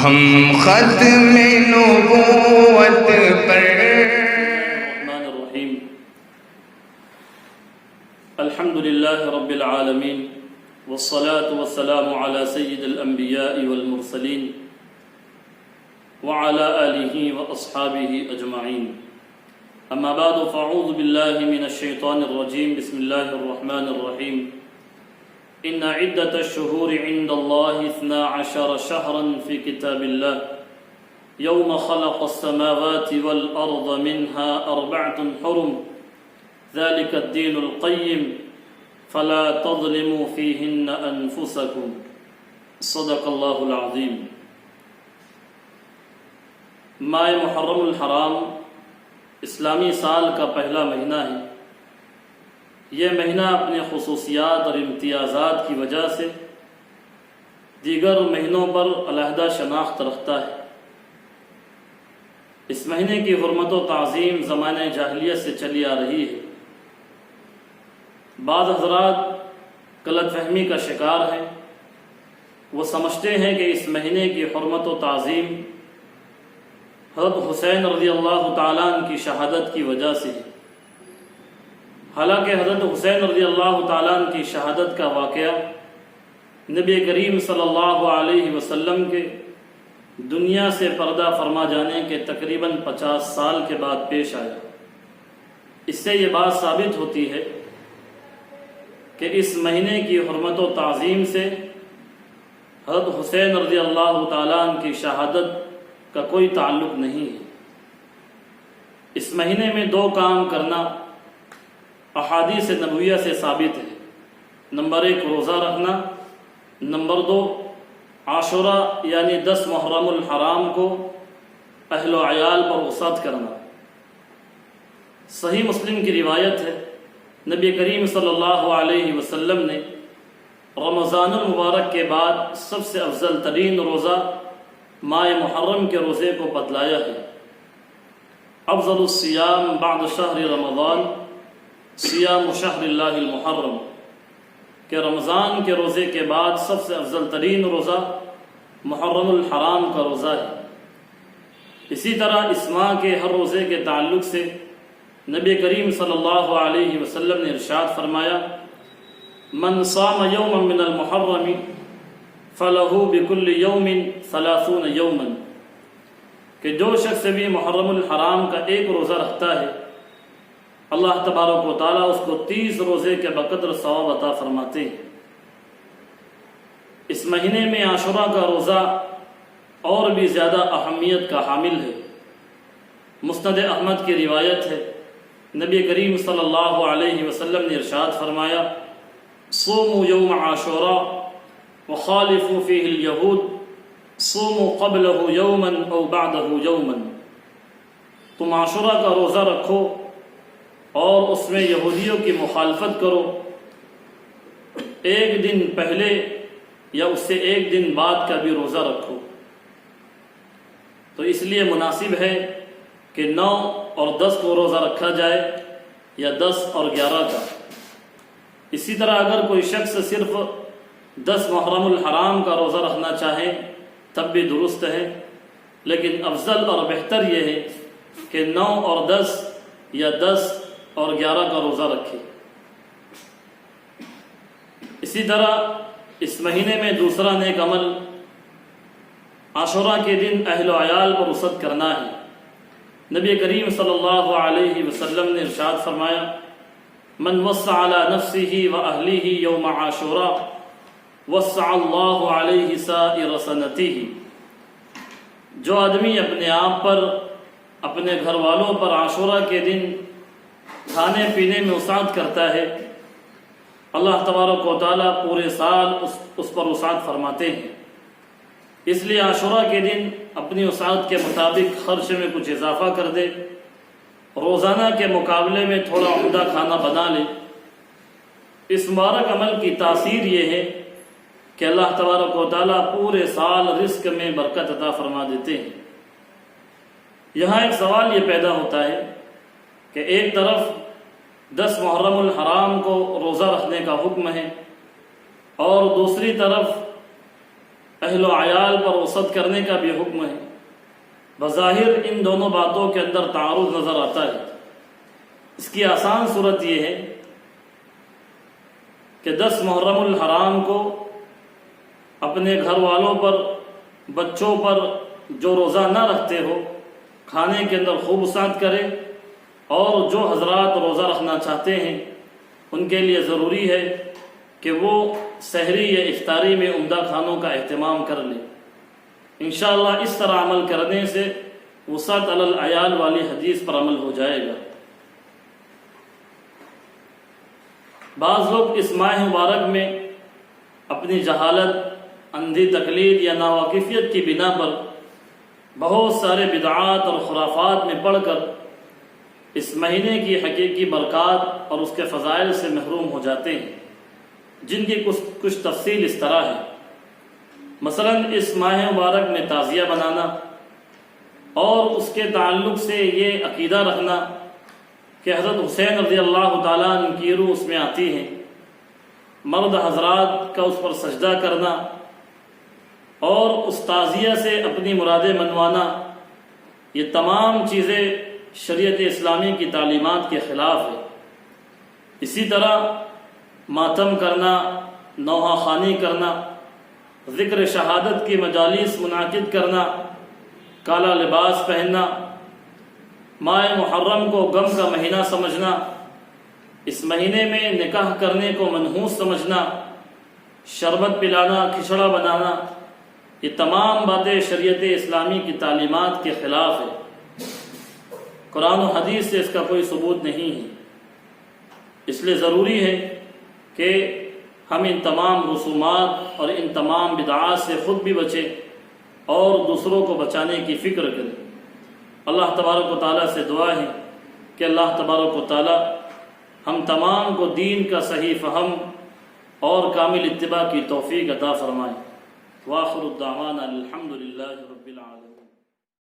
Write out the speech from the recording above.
ہم ختم نبوت پر الرحمن الرحیم الحمدللہ رب العالمین والصلاة والسلام على سید الانبیاء والمرسلین وعلى آلہ واصحابہ اجمعین اما بعد فاعوذ باللہ من الشیطان الرجیم بسم اللہ الرحمن الرحیم ان عدة الشهور عند الله 12 شهرا في كتاب الله يوم خلق السماوات والأرض منها 4 حرم ذلك الدين القيم فلا تظلموا فيهن أنفسكم صدق الله العظيم. ماہ محرم الحرام اسلامی سال کا پہلا مہینہ ہے. یہ مہینہ اپنے خصوصیات اور امتیازات کی وجہ سے دیگر مہینوں پر علیحدہ شناخت رکھتا ہے. اس مہینے کی حرمت و تعظیم زمانہ جاہلیت سے چلی آ رہی ہے. بعض حضرات غلط فہمی کا شکار ہیں. وہ سمجھتے ہیں کہ اس مہینے کی حرمت و تعظیم حضرت حسین رضی اللہ تعالیٰ عنہ کی شہادت کی وجہ سے ہے. حالانکہ حضرت حسین رضی اللہ تعالیٰ عنہ کی شہادت کا واقعہ نبی کریم صلی اللہ علیہ وسلم کے دنیا سے پردہ فرما جانے کے تقریباً 50 سال کے بعد پیش آیا. اس سے یہ بات ثابت ہوتی ہے کہ اس مہینے کی حرمت و تعظیم سے حضرت حسین رضی اللہ تعالیٰ عنہ کی شہادت کا کوئی تعلق نہیں ہے. اس مہینے میں 2 کام کرنا احادیث نبویہ سے ثابت ہے. نمبر 1 روزہ رکھنا، نمبر 2 عاشوراء یعنی 10 محرم الحرام کو اہل و عیال پر وصیت کرنا. صحیح مسلم کی روایت ہے نبی کریم صلی اللہ علیہ وسلم نے رمضان المبارک کے بعد سب سے افضل ترین روزہ ماہ محرم کے روزے کو بتلایا ہے. افضل الصیام بعد شہر رمضان سیام شہر اللہ المحرم، کہ رمضان کے روزے کے بعد سب سے افضل ترین روزہ محرم الحرام کا روزہ ہے. اسی طرح اس ماہ کے ہر روزے کے تعلق سے نبی کریم صلی اللہ علیہ وسلم نے ارشاد فرمایا من صام یوما من المحرم فلہ بکل یوم 30 یوما، کہ جو شخص بھی محرم الحرام کا ایک روزہ رکھتا ہے اللہ تبارک و تعالیٰ اس کو 30 روزے کے بقدر ثواب عطا فرماتے ہیں. اس مہینے میں عاشوراء کا روزہ اور بھی زیادہ اہمیت کا حامل ہے. مسند احمد کی روایت ہے نبی کریم صلی اللہ علیہ وسلم نے ارشاد فرمایا صوموا یوم عاشوراء وخالفوا فیہ الیہود صوموا قبلہ یوما او بعدہ یوما، تم عاشوراء کا روزہ رکھو اور اس میں یہودیوں کی مخالفت کرو، ایک دن پہلے یا اس سے ایک دن بعد کا بھی روزہ رکھو. تو اس لیے مناسب ہے کہ 9 اور 10 کو روزہ رکھا جائے یا 10 اور 11 کا. اسی طرح اگر کوئی شخص صرف 10 محرم الحرام کا روزہ رکھنا چاہے تب بھی درست ہے، لیکن افضل اور بہتر یہ ہے کہ 9 اور 10 یا 10 اور 11 کا روزہ رکھے. اسی طرح اس مہینے میں دوسرا نیک عمل عاشوراء کے دن اہل و عیال پر وصیت کرنا ہے. نبی کریم صلی اللہ علیہ وسلم نے ارشاد فرمایا من وصى على نفسه واهله يوم عاشوراء وصى الله عليه سائر سنته، جو آدمی اپنے آپ پر اپنے گھر والوں پر عاشوراء کے دن کھانے پینے میں وسعت کرتا ہے اللہ تبارک و تعالیٰ پورے سال اس پر وسعت فرماتے ہیں. اس لیے عاشوراء کے دن اپنی وسعت کے مطابق خرچ میں کچھ اضافہ کر دے، روزانہ کے مقابلے میں تھوڑا عمدہ کھانا بنا لے. اس مبارک عمل کی تاثیر یہ ہے کہ اللہ تبارک و تعالیٰ پورے سال رزق میں برکت عطا فرما دیتے ہیں. یہاں ایک سوال یہ پیدا ہوتا ہے کہ ایک طرف 10 محرم الحرام کو روزہ رکھنے کا حکم ہے اور دوسری طرف اہل و عیال پر وسعت کرنے کا بھی حکم ہے۔ بظاہر ان دونوں باتوں کے اندر تعارض نظر آتا ہے۔ اس کی آسان صورت یہ ہے کہ 10 محرم الحرام کو اپنے گھر والوں پر، بچوں پر جو روزہ نہ رکھتے ہو، کھانے کے اندر خوب وسعت کرے، اور جو حضرات روزہ رکھنا چاہتے ہیں ان کے لیے ضروری ہے کہ وہ سحری یا افطاری میں عمدہ کھانوں کا اہتمام کر لیں۔ انشاءاللہ اس طرح عمل کرنے سے وسعت علی العیال والی حدیث پر عمل ہو جائے گا۔ بعض لوگ اس ماہ مبارک میں اپنی جہالت، اندھی تقلید یا ناواقفیت کی بنا پر بہت سارے بدعات اور خرافات میں پڑھ کر اس مہینے کی حقیقی برکات اور اس کے فضائل سے محروم ہو جاتے ہیں، جن کی کچھ تفصیل اس طرح ہے۔ مثلا اس ماہ مبارک میں تعزیہ بنانا اور اس کے تعلق سے یہ عقیدہ رکھنا کہ حضرت حسین رضی اللہ تعالیٰ عنہ کی روح اس میں آتی ہے، مرد حضرات کا اس پر سجدہ کرنا اور اس تعزیہ سے اپنی مرادیں منوانا، یہ تمام چیزیں شریعت اسلامی کی تعلیمات کے خلاف ہے۔ اسی طرح ماتم کرنا، نوحہ خوانی کرنا، ذکر شہادت کی مجالس منعقد کرنا، کالا لباس پہننا، ماہ محرم کو غم کا مہینہ سمجھنا، اس مہینے میں نکاح کرنے کو منحوس سمجھنا، شربت پلانا، کھچڑا بنانا، یہ تمام باتیں شریعت اسلامی کی تعلیمات کے خلاف ہے۔ قرآن و حدیث سے اس کا کوئی ثبوت نہیں ہے۔ اس لیے ضروری ہے کہ ہم ان تمام رسومات اور ان تمام بدعات سے خود بھی بچیں اور دوسروں کو بچانے کی فکر کریں۔ اللہ تبارک و تعالیٰ سے دعا ہے کہ اللہ تبارک و تعالیٰ ہم تمام کو دین کا صحیح فہم اور کامل اتباع کی توفیق عطا فرمائے۔ وآخر الدعوانا الحمد للہ رب العالمین۔